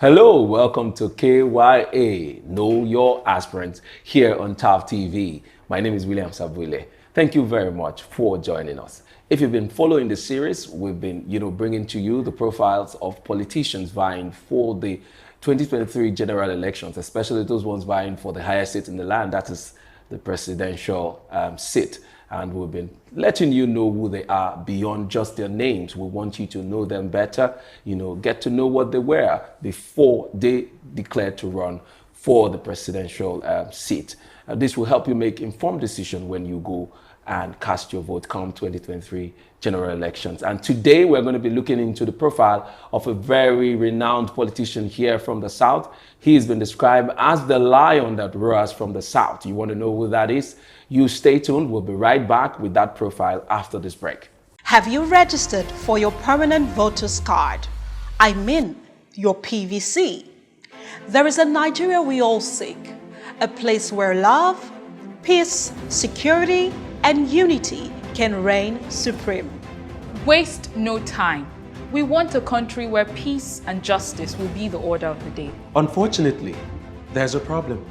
Hello, welcome to KYA, Know Your Aspirants, here on TAF TV. My name is William Sabwile. Thank you very much for joining us. If you've been following the series, we've been, bringing to you the profiles of politicians vying for the 2023 general elections, especially those ones vying for the highest seat in the land, that is the presidential seat. And we've been letting you know who they are beyond just their names. We want you to know them better, get to know what they were before they declared to run for the presidential seat. This will help you make informed decisions when you go and cast your vote come 2023 general elections. And today we're going to be looking into the profile of a very renowned politician here from the South. He has been described as the lion that roars from the South. You want to know who that is? You stay tuned. We'll be right back with that profile after this break. Have you registered for your permanent voter's card? I mean, your PVC. There is a Nigeria we all seek, a place where love, peace, security, and unity can reign supreme. Waste no time. We want a country where peace and justice will be the order of the day. Unfortunately, there's a problem.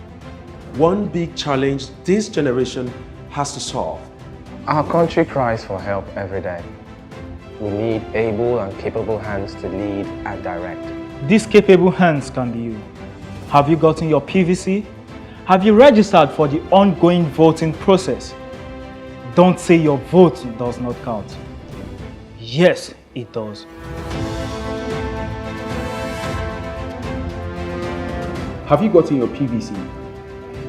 One big challenge this generation has to solve. Our country cries for help every day. We need able and capable hands to lead and direct. These capable hands can be you. Have you gotten your PVC? Have you registered for the ongoing voting process? Don't say your vote does not count. Yes, it does. Have you gotten your PVC?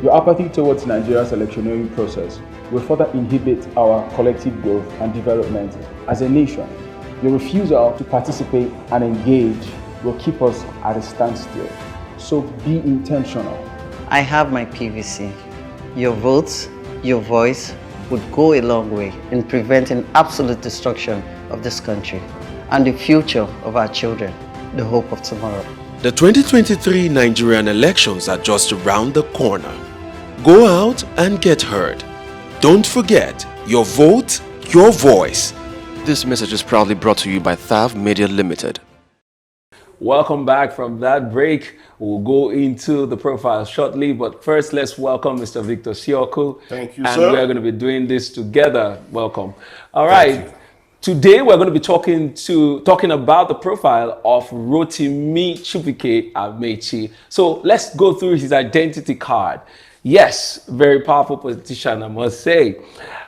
Your apathy towards Nigeria's electioneering process will further inhibit our collective growth and development as a nation. Your refusal to participate and engage will keep us at a standstill. So be intentional. I have my PVC. Your votes, your voice would go a long way in preventing absolute destruction of this country and the future of our children, the hope of tomorrow. The 2023 Nigerian elections are just around the corner. Go out and get heard. Don't forget, your vote, your voice. This message is proudly brought to you by TAF Media Limited. Welcome back from that break. We'll go into the profile shortly, but first let's welcome Mr. Victor Sioku. Thank you, and sir. We're going to be doing this together. Welcome. All right. Today we're going to be talking about the profile of ROTIMI AMAECHI. So let's go through his identity card. Yes, very powerful politician, I must say.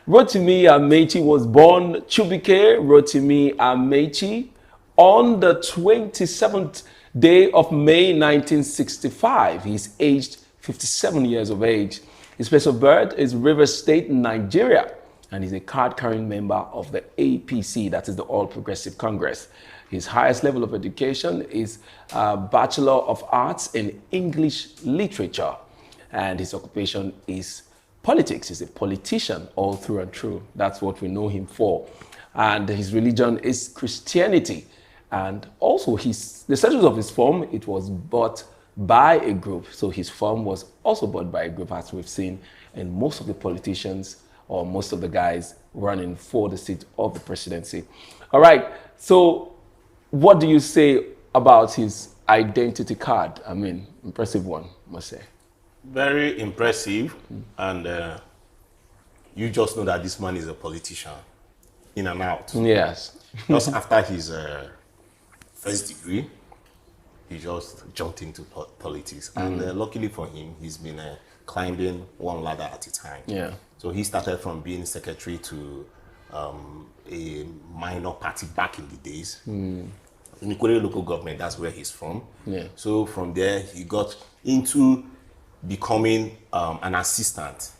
ROTIMI AMAECHI was born Chubike ROTIMI AMAECHI on the 27th day of May 1965. He's aged 57 years of age. His place of birth is Rivers State, Nigeria, and he's a card-carrying member of the APC, that is the All Progressive Congress. His highest level of education is Bachelor of Arts in English Literature, and his occupation is politics. He's a politician all through and through. That's what we know him for. And his religion is Christianity. And also the status of his firm, it was bought by a group. So his firm was also bought by a group, as we've seen in most of the politicians or most of the guys running for the seat of the presidency. All right, so what do you say about his identity card? I mean, impressive one, must say. Very impressive. And you just know that this man is a politician, in and out. Yes. Just after his first degree, he just jumped into politics. And luckily for him, he's been climbing one ladder at a time. Yeah. So he started from being secretary to a minor party back in the days. In Ikwere local government, that's where he's from. Yeah. So from there, he got into becoming an assistant,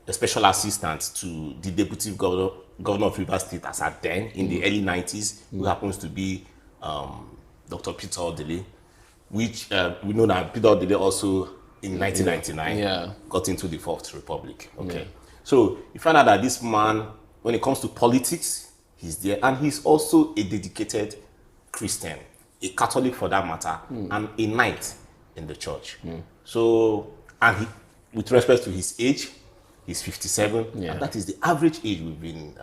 a special assistant to the deputy governor of Rivers State as at then, in the early 90s, who happens to be Dr. Peter Odele, which we know that Peter Odele also in 1999 got into the Fourth Republic. Okay. Yeah. So you find out that this man, when it comes to politics, he's there, and he's also a dedicated Christian, a Catholic for that matter, and a knight in the church. So, and he, with respect to his age, he's 57, and that is the average age we've been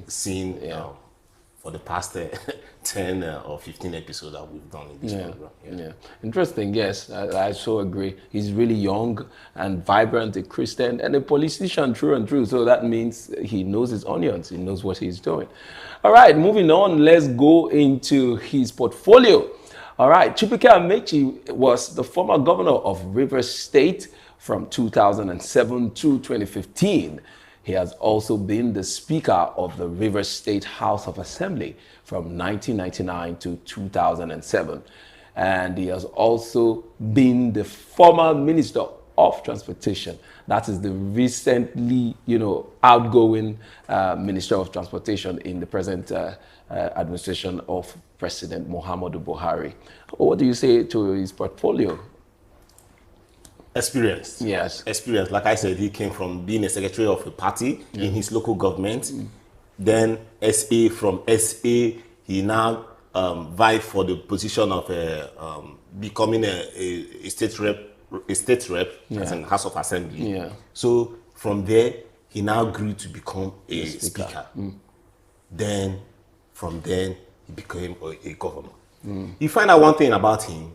seeing for the past 10 or 15 episodes that we've done in this program. Yeah, interesting. Yes, I so agree. He's really young and vibrant, a Christian and a politician through and through. So that means he knows his onions. He knows what he's doing. All right, moving on. Let's go into his portfolio. All right, Chukwuka AMAECHI was the former governor of Rivers State from 2007 to 2015. He has also been the Speaker of the Rivers State House of Assembly from 1999 to 2007. And he has also been the former Minister of Transportation. That is the recently, outgoing Minister of Transportation in the present administration of President Muhammadu Buhari. What do you say to his portfolio? Experience. Yes. Experience. Like I said, he came from being a secretary of a party in his local government. Then SA, from SA, he now vied for the position of becoming a state rep as in House of Assembly. Yeah. So from there, he now grew to become a speaker. Then from then, he became a governor. You find out one thing about him,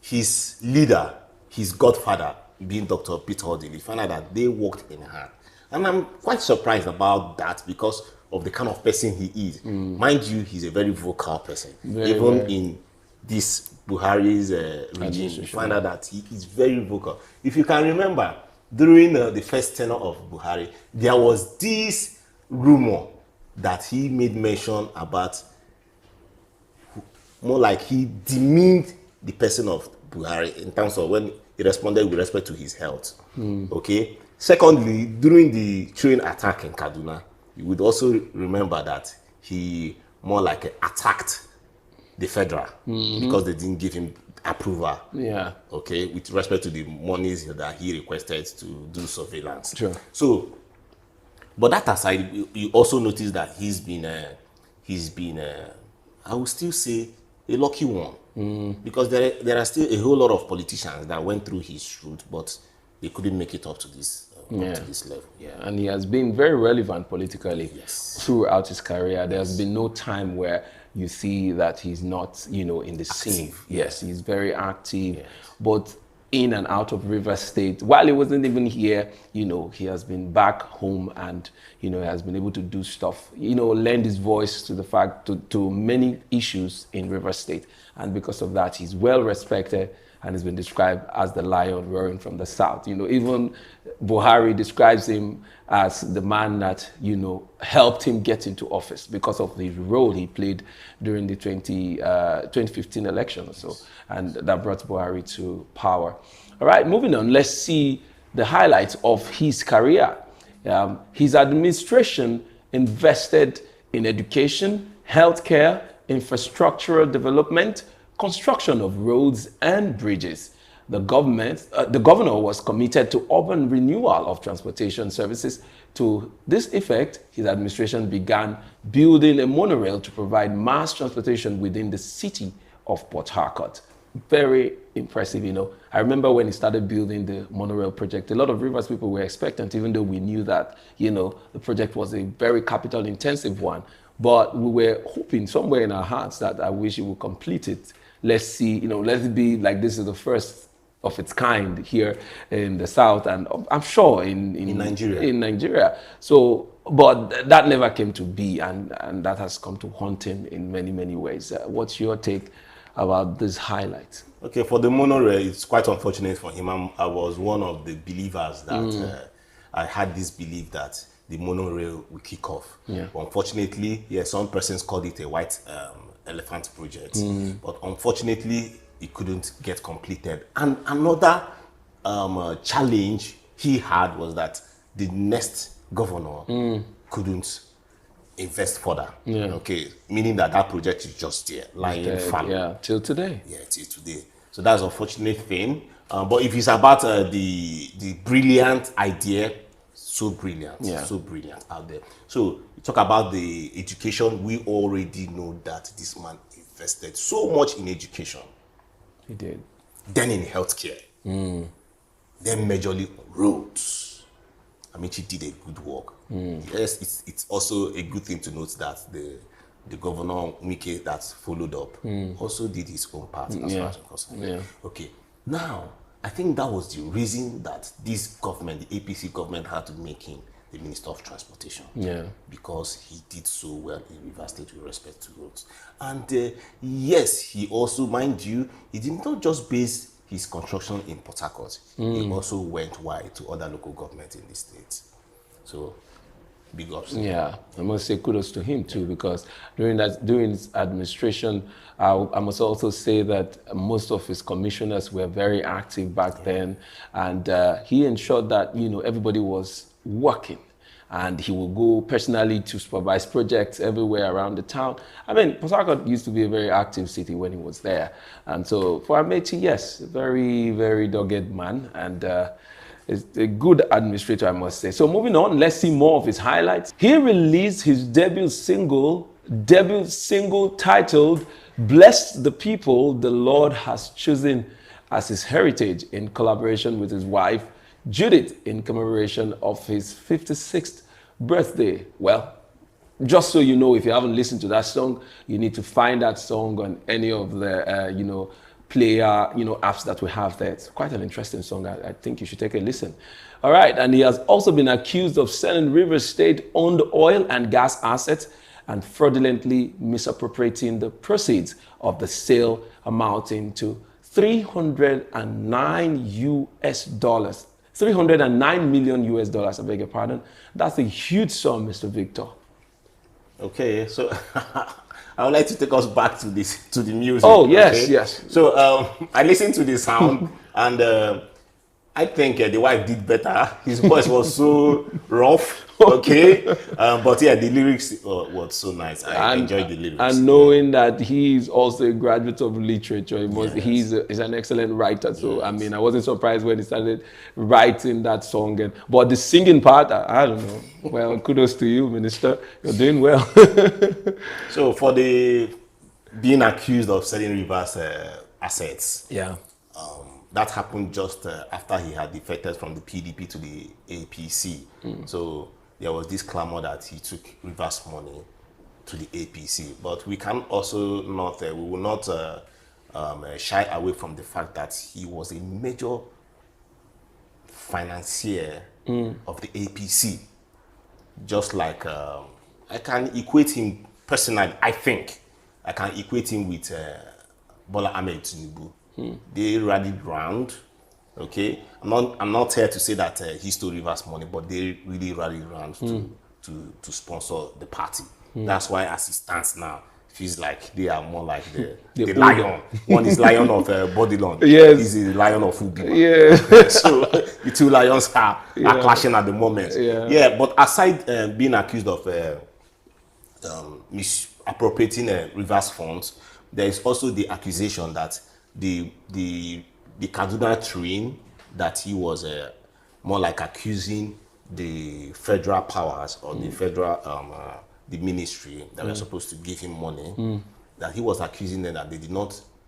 his leader, his godfather, being Dr. Peter Odili, you find out that they worked in hand. And I'm quite surprised about that because of the kind of person he is. Mind you, he's a very vocal person. Even in this Buhari's regime, you find out that he is very vocal. If you can remember, during the first tenure of Buhari, there was this rumor that he made mention about, more like he demeaned the person of Buhari in terms of when he responded with respect to his health. Okay. Secondly, during the train attack in Kaduna, you would also remember that he more like attacked the federal because they didn't give him approval. Yeah. Okay, with respect to the monies that he requested to do surveillance. Sure. So, but that aside, you also notice that he's been I will still say a lucky one. Because there are still a whole lot of politicians that went through his route, but they couldn't make it up to this level. Yeah. And he has been very relevant politically throughout his career. There's been no time where you see that he's not, in the scene. Yes, he's very active, but in and out of Rivers State. While he wasn't even here, he has been back home and, he has been able to do stuff, lend his voice to the fact, to many issues in Rivers State. And because of that, he's well respected and has been described as the lion roaring from the south. Even Buhari describes him as the man that, helped him get into office because of the role he played during the 2015 election or so. And that brought Buhari to power. All right, moving on, let's see the highlights of his career. His administration invested in education, healthcare, infrastructural development, construction of roads and bridges. The governor was committed to urban renewal of transportation services. To this effect, his administration began building a monorail to provide mass transportation within the city of Port Harcourt. Very impressive, I remember when he started building the monorail project, a lot of Rivers people were expectant, even though we knew that, the project was a very capital intensive one. But we were hoping somewhere in our hearts that I wish he would complete it. Let's see, let it be like this is the first of its kind here in the South, and I'm sure in Nigeria. In Nigeria. So, but that never came to be, and that has come to haunt him in many, many ways. What's your take about this highlight? Okay, for the monorail, it's quite unfortunate for him. I was one of the believers that I had this belief that the monorail will kick off. Yeah. But unfortunately, some persons called it a white elephant project. But unfortunately, it couldn't get completed. And another challenge he had was that the next governor couldn't invest further. Okay, meaning that project is just there, lying fallow. Yeah, till today. Yeah, till today. So that's an unfortunate thing. But if it's about the brilliant idea, so brilliant out there. So you talk about the education, we already know that this man invested so much in education. He did. Then in healthcare. Then majorly on roads. I mean, he did a good work. Yes, it's also a good thing to note that the the governor Mike that followed up also did his own part as far as I'm concerned. Yeah. Okay, now I think that was the reason that this government, the APC government, had to make him the Minister of Transportation. Yeah. Because he did so well in Rivers State with respect to roads. And yes, he also, mind you, he did not just base his construction in Port Harcourt. He also went wide to other local governments in the state. So, big ups. Yeah, I must say kudos to him too, because during his administration, I must also say that most of his commissioners were very active back then, and he ensured that everybody was working, and he will go personally to supervise projects everywhere around the town. I mean, Port Harcourt used to be a very active city when he was there, and so for Amechi, yes, very, very dogged man, and is a good administrator, I must say. So moving on, let's see more of his highlights. He released his debut single titled "Bless the People the Lord Has Chosen as His Heritage" in collaboration with his wife, Judith, in commemoration of his 56th birthday. Well, just so you know, if you haven't listened to that song, you need to find that song on any of the, player, apps that we have there. It's quite an interesting song. I think you should take a listen. All right, and he has also been accused of selling Rivers State-owned oil and gas assets and fraudulently misappropriating the proceeds of the sale, amounting to $309 million US, I beg your pardon. That's a huge sum, Mr. Victor. Okay, so I would like to take us back to the music. Oh, yes, okay? yes. So I listened to the sound and I think the wife did better. His voice was so rough, okay? But yeah, the lyrics were so nice. I enjoyed the lyrics. And knowing that he's also a graduate of literature, he's an excellent writer. So, I mean, I wasn't surprised when he started writing that song. But the singing part, I don't know. Well, kudos to you, Minister. You're doing well. So, for the being accused of selling Rivers assets, yeah. That happened just after he had defected from the PDP to the APC. So there was this clamor that he took Rivers money to the APC. But we can also not, we will not shy away from the fact that he was a major financier of the APC. Just like, I can equate him personally, I think, I can equate him with Bola Ahmed Tinubu. They rallied round, okay? I'm not here to say that he stole Rivers money, but they really rallied round to sponsor the party. That's why, as it stands now, it feels like they are more like the lion. One is lion of Bodilon. Yes. He's the lion of Ubi. Yeah. So the two lions are clashing at the moment. Yeah. But aside being accused of misappropriating Rivers funds, there is also the accusation that the Kaduna train, that he was more like accusing the federal powers or the federal the ministry that were supposed to give him money, that he was accusing them that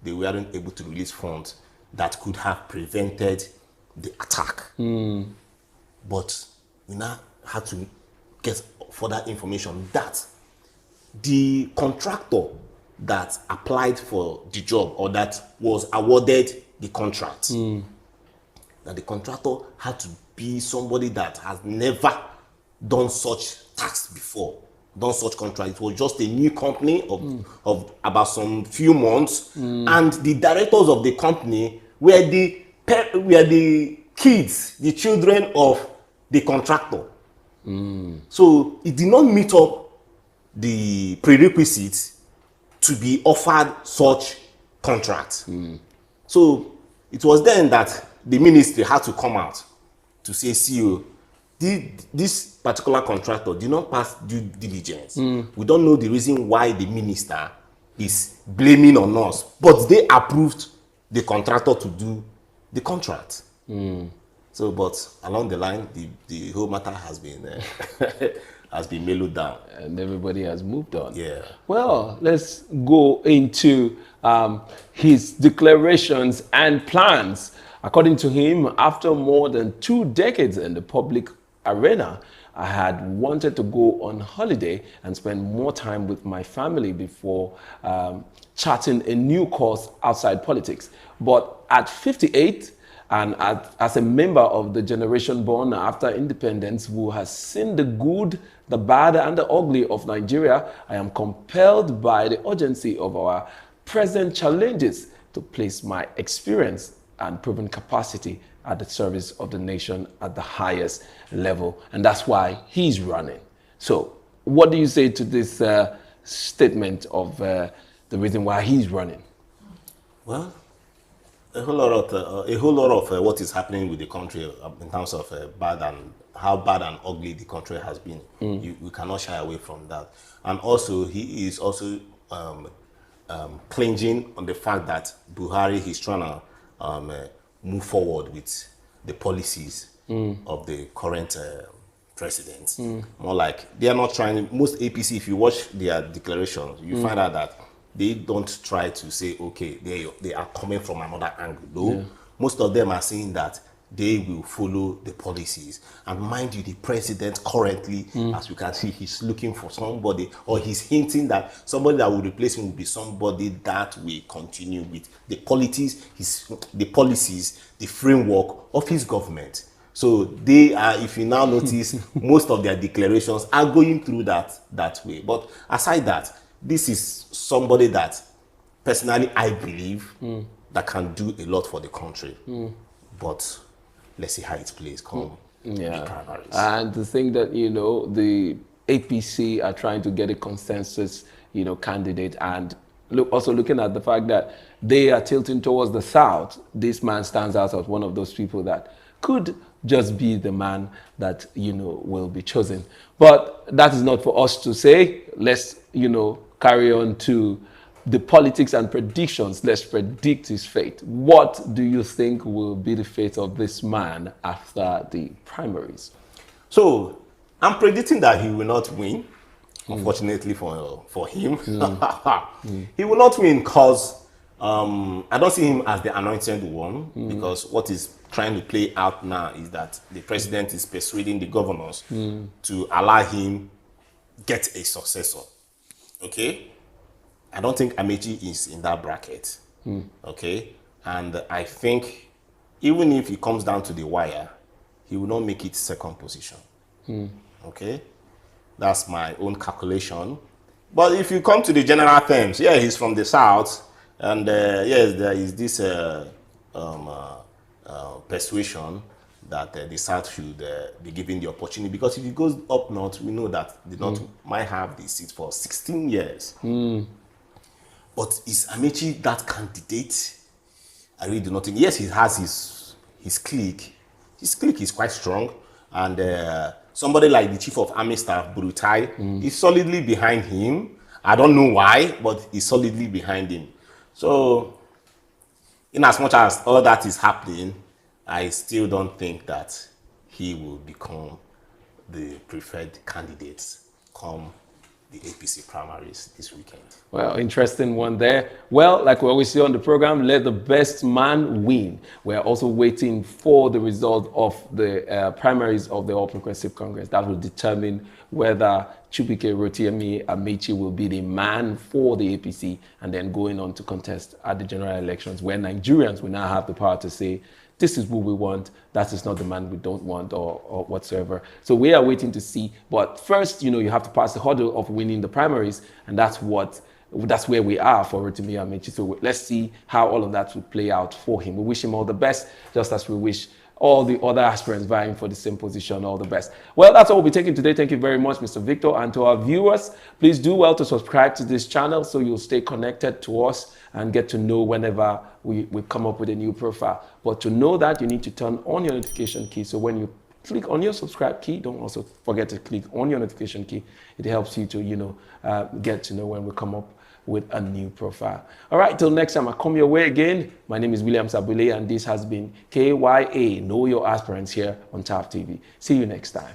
they weren't able to release funds that could have prevented the attack. But we now had to get further information that the contractor that applied for the job or that was awarded the contract, that the contractor had to be somebody that has never done such tax before, done such contract. It was just a new company of about some few months, and the directors of the company were the kids, the children of the contractor. So it did not meet up the prerequisites to be offered such contract. So it was then that the ministry had to come out to say, CEO, this particular contractor did not pass due diligence. We don't know the reason why the minister is blaming on us, but they approved the contractor to do the contract. So, but along the line, the whole matter has been has been mellowed down, and everybody has moved on. Yeah. Well, let's go into his declarations and plans. According to him, after more than 2 decades in the public arena, I had wanted to go on holiday and spend more time with my family before charting a new course outside politics. But at 58, and as a member of the generation born after independence who has seen the good, the bad, and the ugly of Nigeria, I am compelled by the urgency of our present challenges to place my experience and proven capacity at the service of the nation at the highest level. And that's why he's running. So what do you say to this statement of the reason why he's running? Well, a whole lot of what is happening with the country in terms of how bad and ugly the country has been. We cannot shy away from that. And also, he is also clinging on the fact that Buhari is trying to move forward with the policies of the current president. More like they are not trying. Most APC, if you watch their declarations, you find out that they don't try to say, okay, they are coming from another angle. No, most of them are saying that they will follow the policies. And mind you, the president currently, as you can see, he's looking for somebody, or he's hinting that somebody that will replace him will be somebody that will continue with the policies, the framework of his government. So they are, if you now notice, most of their declarations are going through that way. But aside that, this is somebody that personally I believe that can do a lot for the country. But let's see how it plays come the primaries. And to think that, you know, the APC are trying to get a consensus, you know, candidate, and also looking at the fact that they are tilting towards the South, this man stands out as one of those people that could just be the man that, you know, will be chosen. But that is not for us to say. Let's, you know, carry on to the politics and predictions. Let's predict his fate. What do you think will be the fate of this man after the primaries? So I'm predicting that he will not win. Unfortunately for him, he will not win because I don't see him as the anointed one, because what is trying to play out now is that the president is persuading the governors to allow him get a successor. Okay, I don't think AMAECHI is in that bracket. Okay, and I think even if he comes down to the wire, he will not make it second position. Okay, that's my own calculation. But if you come to the general terms, yeah, he's from the South, and yes, there is this persuasion that the South should be given the opportunity, because if it goes up north, we know that the North might have the seat for 16 years. But is AMAECHI that candidate? I really do not think. Yes, he has his clique. His clique is quite strong, and somebody like the Chief of Army Staff, Burutai, is solidly behind him. I don't know why, but he's solidly behind him. So, in as much as all that is happening, I still don't think that he will become the preferred candidate come the APC primaries this weekend. Well, interesting one there. Well, like we always say on the program, let the best man win. We're also waiting for the result of the primaries of the All Progressive Congress. That will determine whether ROTIMI AMAECHI will be the man for the APC and then going on to contest at the general elections, where Nigerians will now have the power to say, this is who we want, that is not the man we don't want, or whatsoever. So we are waiting to see. But first, you know, you have to pass the hurdle of winning the primaries, and that's where we are for ROTIMI AMAECHI. So let's see how all of that will play out for him. We wish him all the best, just as we wish all the other aspirants vying for the same position all the best. Well, that's all we'll be taking today. Thank you very much, Mr. Victor. And to our viewers, please do well to subscribe to this channel so you'll stay connected to us and get to know whenever we come up with a new profile. But to know that, you need to turn on your notification key. So when you click on your subscribe key, don't also forget to click on your notification key. It helps you to, you know, get to know when we come up with a new profile. All right, till next time I come your way again. My name is William Sabule, and this has been KYA, Know Your Aspirants, here on TAF TV. See you next time.